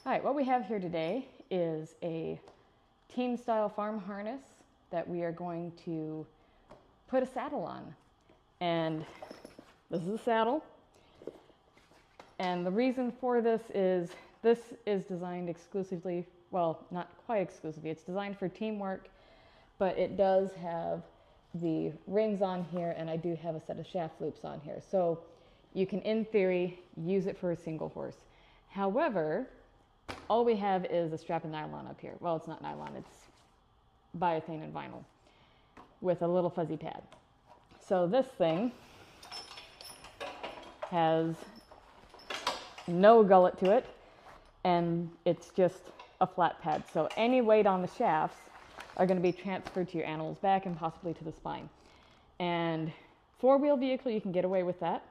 All right, what we have here today is a team style farm harness that we are going to put a saddle on. And this is a saddle. And the reason for this is designed exclusively, well, not quite exclusively, it's designed for teamwork, but it does have the rings on here, and I do have a set of shaft loops on here. So you can, in theory, use it for a single horse. However, all we have is a strap of nylon up here. Well, it's not nylon, it's biothane and vinyl with a little fuzzy pad. So this thing has no gullet to it, and it's just a flat pad. So any weight on the shafts are going to be transferred to your animal's back and possibly to the spine. And four-wheel vehicle, you can get away with that.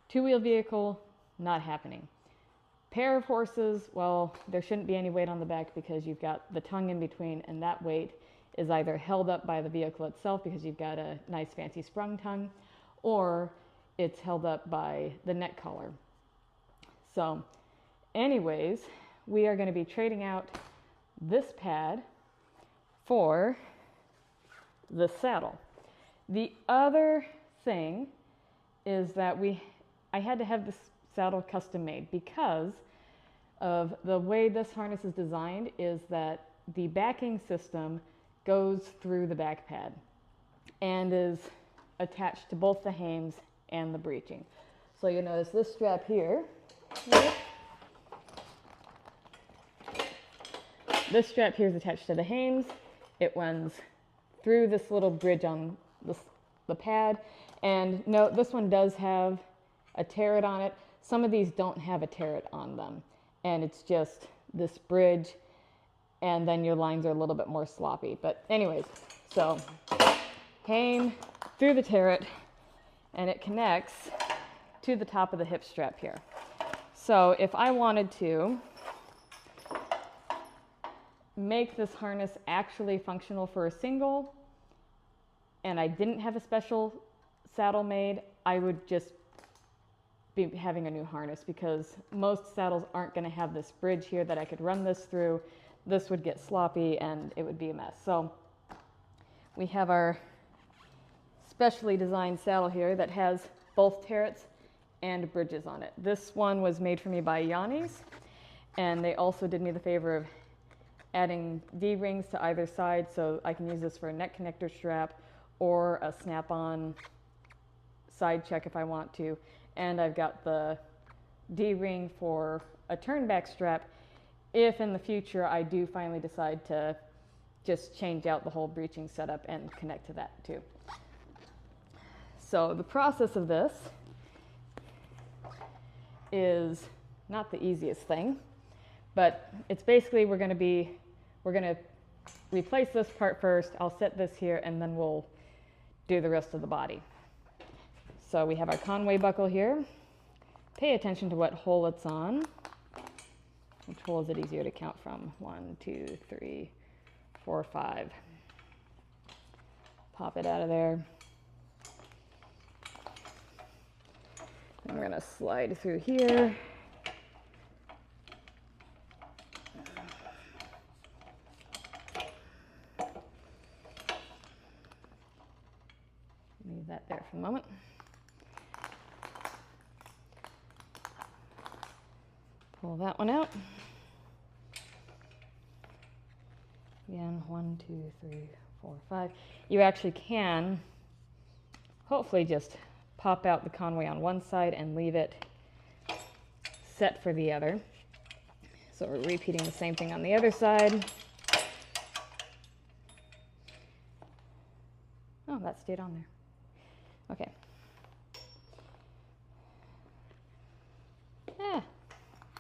Two-wheel vehicle, not happening. Pair of horses, well, there shouldn't be any weight on the back because you've got the tongue in between, and that weight is either held up by the vehicle itself because you've got a nice fancy sprung tongue, or it's held up by the neck collar. So anyways, we are going to be trading out this pad for the saddle. The other thing is that I had to have this saddle custom made because of the way this harness is designed, is that the backing system goes through the back pad and is attached to both the hames and the breeching. So you notice this strap here, this strap here is attached to the hames. It runs through this little bridge on the pad. And note, this one does have a turret on it. Some of these don't have a turret on them. And it's just this bridge, and then your lines are a little bit more sloppy. But anyways, so hame through the turret, and it connects to the top of the hip strap here. So if I wanted to make this harness actually functional for a single, and I didn't have a special saddle made, I would just be having a new harness, because most saddles aren't going to have this bridge here that I could run this through. This would get sloppy and it would be a mess. So we have our specially designed saddle here that has both turrets and bridges on it. This one was made for me by Yanni's, and they also did me the favor of adding D-rings to either side, so I can use this for a neck connector strap or a snap-on side check if I want to. And I've got the D-ring for a turn-back strap if in the future I do finally decide to just change out the whole breeching setup and connect to that too. So the process of this is not the easiest thing, but it's basically we're going to replace this part first. I'll set this here, and then we'll do the rest of the body. So we have our Conway buckle here. Pay attention to what hole it's on. Which hole is it easier to count from? 1, 2, 3, 4, 5. Pop it out of there. And we're going to slide through here. Leave that there for a moment. Pull that one out. Again, 1, 2, 3, 4, 5. You actually can hopefully just pop out the Conway on one side and leave it set for the other. So we're repeating the same thing on the other side. Oh, that stayed on there. Okay.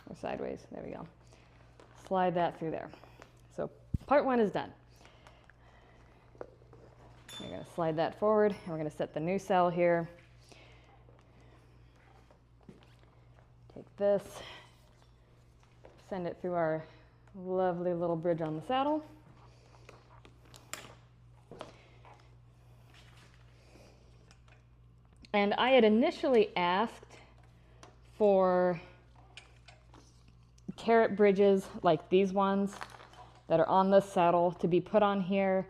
Or sideways, there we go. Slide that through there. So part one is done. We're going to slide that forward, and we're going to set the new cell here. Take this, send it through our lovely little bridge on the saddle. And I had initially asked for carrot bridges like these ones that are on this saddle to be put on here,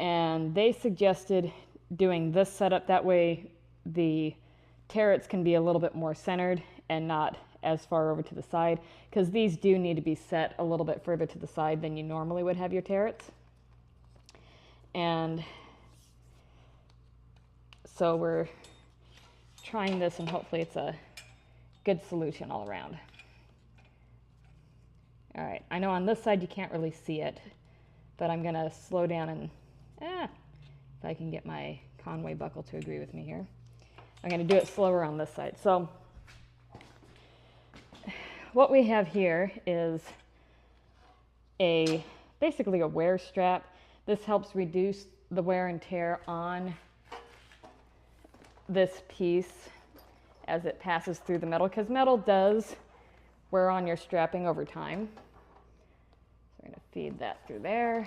and they suggested doing this setup. That way the carrots can be a little bit more centered and not as far over to the side, because these do need to be set a little bit further to the side than you normally would have your carrots. And so we're trying this, and hopefully it's a good solution all around. All right, I know on this side you can't really see it, but I'm gonna slow down and, if I can get my Conway buckle to agree with me here. I'm gonna do it slower on this side. So what we have here is basically a wear strap. This helps reduce the wear and tear on this piece as it passes through the metal, because metal does wear on your strapping over time. So we're going to feed that through there.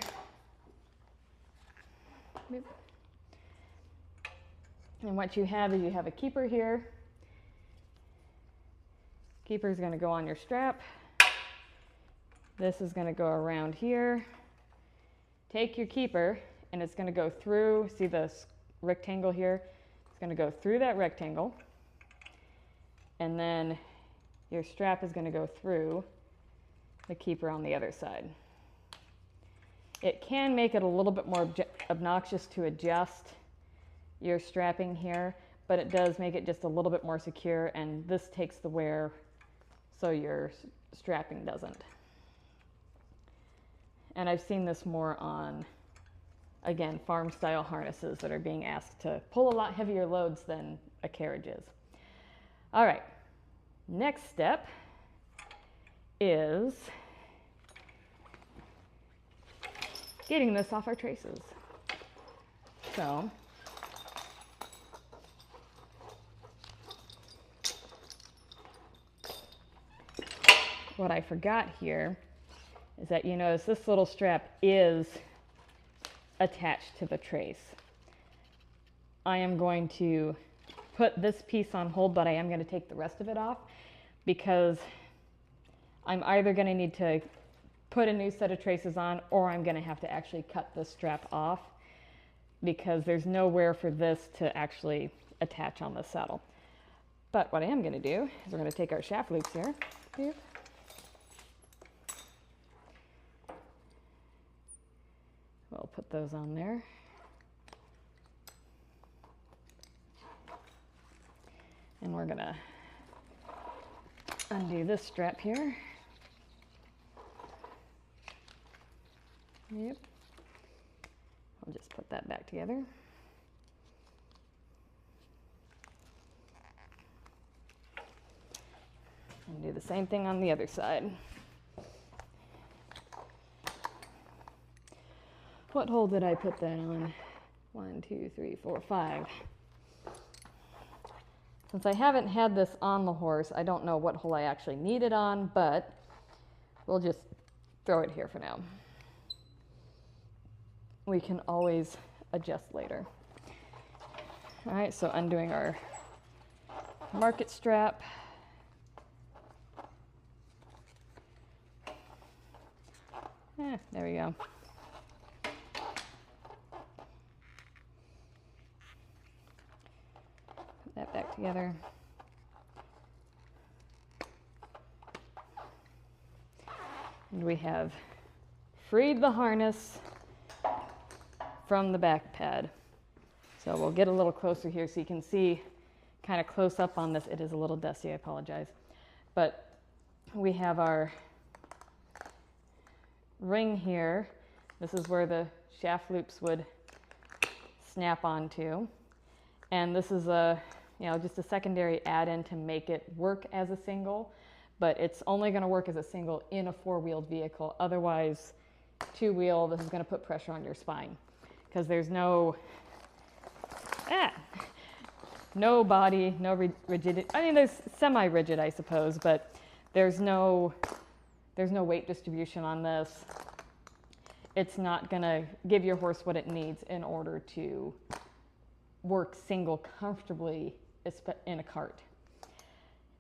And what you have is you have a keeper here. Keeper is going to go on your strap. This is going to go around here. Take your keeper, and it's going to go through, see this rectangle here? It's going to go through that rectangle, and then your strap is going to go through the keeper on the other side. It can make it a little bit more obnoxious to adjust your strapping here, but it does make it just a little bit more secure, and this takes the wear so your strapping doesn't. And I've seen this more on, again, farm style harnesses that are being asked to pull a lot heavier loads than a carriage is. All right, next step is getting this off our traces. So what I forgot here is that you notice this little strap is attached to the trace. I am going to put this piece on hold, but I am going to take the rest of it off, because I'm either going to need to put a new set of traces on, or I'm going to have to actually cut this strap off, because there's nowhere for this to actually attach on the saddle. But what I am going to do is we're going to take our shaft loops here. We'll put those on there. And we're going to undo this strap here. Yep. I'll just put that back together. And do the same thing on the other side. What hole did I put that on? 1, 2, 3, 4, 5. Since I haven't had this on the horse, I don't know what hole I actually need it on, but we'll just throw it here for now. We can always adjust later. All right, so undoing our market strap. There we go. Put that back together. And we have freed the harness from the back pad. So we'll get a little closer here so you can see kind of close up on this. It is a little dusty, I apologize. But we have our ring here. This is where the shaft loops would snap onto. And this is just a secondary add-in to make it work as a single, but it's only going to work as a single in a four-wheeled vehicle. Otherwise, two-wheel, this is going to put pressure on your spine, because there's no body, no rigidity. I mean, there's semi-rigid, I suppose, but there's no weight distribution on this. It's not going to give your horse what it needs in order to work single comfortably in a cart.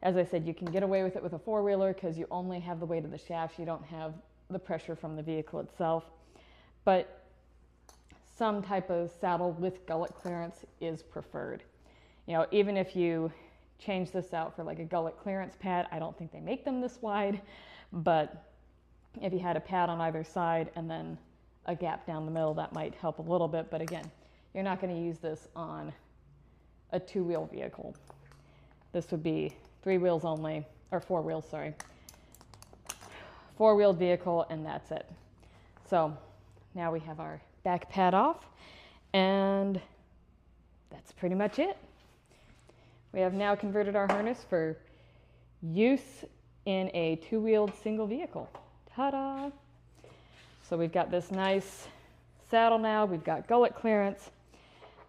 As I said, you can get away with it with a four-wheeler because you only have the weight of the shafts. You don't have the pressure from the vehicle itself. But some type of saddle with gullet clearance is preferred. You know, even if you change this out for like a gullet clearance pad, I don't think they make them this wide, but if you had a pad on either side and then a gap down the middle, that might help a little bit. But again, you're not going to use this on a two-wheel vehicle. This would be 3 wheels only, or 4 wheels, sorry. 4-wheeled vehicle, and that's it. So now we have our back pad off, and that's pretty much it. We have now converted our harness for use in a 2-wheeled single vehicle. Ta-da! So we've got this nice saddle now. We've got gullet clearance.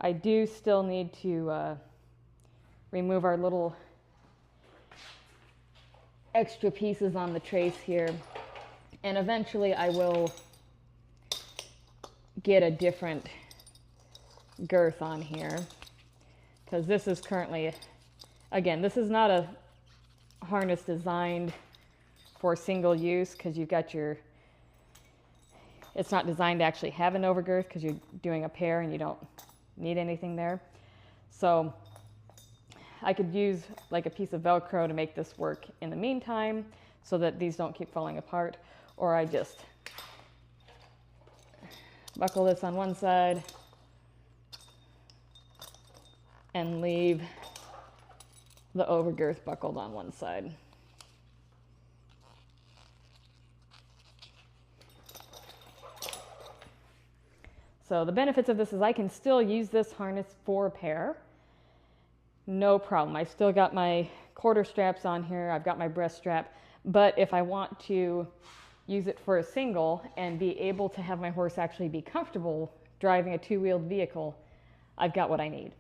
I do still need to remove our little extra pieces on the trace here. And eventually I will get a different girth on here, because this is currently, again, this is not a harness designed for single use, because you've got your, it's not designed to actually have an overgirth because you're doing a pair and you don't need anything there. So I could use like a piece of Velcro to make this work in the meantime so that these don't keep falling apart, or I just buckle this on one side and leave the overgirth buckled on one side. So the benefits of this is I can still use this harness for a pair. No problem. I still got my quarter straps on here. I've got my breast strap. But if I want to use it for a single and be able to have my horse actually be comfortable driving a two-wheeled vehicle, I've got what I need.